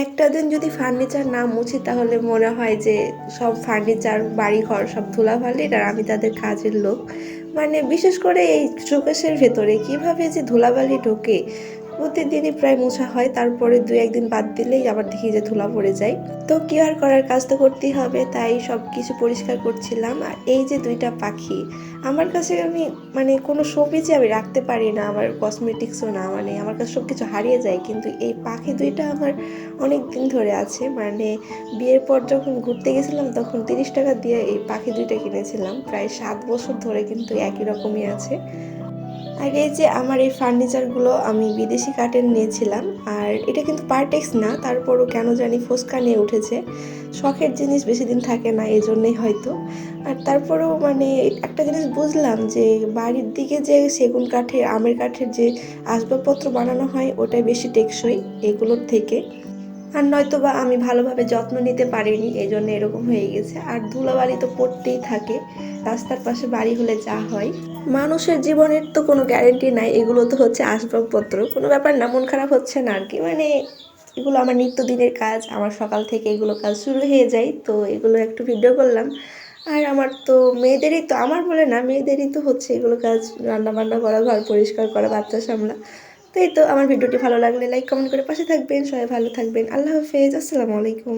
একটা দিন যদি ফার্নিচার না মুছি তাহলে মনে হয় যে সব ফার্নিচার বাড়িঘর সব ধুলাবালির আর আমি তাদের কাজের লোক। মানে বিশেষ করে এই শোকেসের ভেতরে কিভাবে যে ধুলাবালি ঢোকে, প্রতিদিনই প্রায় মোছা হয়, তারপরে 2-1 দিন বাদ দিলেই আবার দেখি যে ধুলা পড়ে যায়। তো কি আর করার, কাজ তো করতেই হবে, তাই সব কিছু পরিষ্কার করছিলাম। আর এই যে দুইটা পাখি আমার কাছে, আমি মানে কোনো শোপিসে আমি রাখতে পারি না, আমার কসমেটিক্সও না, মানে আমার কাছে সব কিছু হারিয়ে যায়, কিন্তু এই পাখি দুইটা আমার অনেক দিন ধরে আছে। মানে বিয়ের পর যখন ঘুরতে গেছিলাম তখন 30 টাকা দিয়ে এই পাখি দুইটা কিনেছিলাম, প্রায় 7 বছর ধরে কিন্তু একই রকমই আছে। আর এই যে আমার এই ফার্নিচারগুলো আমি বিদেশি কাঠের নিয়েছিলাম, আর এটা কিন্তু পার্টেক্স না, তারপরও কেন জানি ফোসকা নিয়ে উঠেছে। শখের জিনিস বেশি দিন থাকে না, এই জন্যই হয়তো। আর তারপরেও মানে একটা জিনিস বুঝলাম যে বাড়ির দিকে যে সেগুন কাঠের, আমের কাঠের যে আসবাবপত্র বানানো হয় ওটাই বেশি টেকসই এগুলোর থেকে। আর নয়তো বা আমি ভালোভাবে যত্ন নিতে পারিনি, এই জন্য এরকম হয়ে গেছে। আর ধুলাবালি তো পড়তেই থাকে, রাস্তার পাশে বাড়ি হলে যা হয়। মানুষের জীবনের তো কোনো গ্যারেন্টি নাই, এগুলো তো হচ্ছে আসবাবপত্র, কোনো ব্যাপার না, মন খারাপ হচ্ছে না আর কি। মানে এগুলো আমার নিত্যদিনের কাজ, আমার সকাল থেকে এগুলো কাজ শুরু হয়ে যায়, তো এগুলো একটু ভিডিও করলাম। আর আমার তো মেয়েদেরই, তো আমার বলে না, মেয়েদেরই তো হচ্ছে এগুলো কাজ, রান্না বান্না করা, ঘর পরিষ্কার করা, বাচ্চা সামলা। তো এই তো, আমার ভিডিওটি ভালো লাগলে লাইক কমেন্ট করে পাশে থাকবেন, সবাই ভালো থাকবেন, আল্লাহ হাফেজ, আসসালামু আলাইকুম।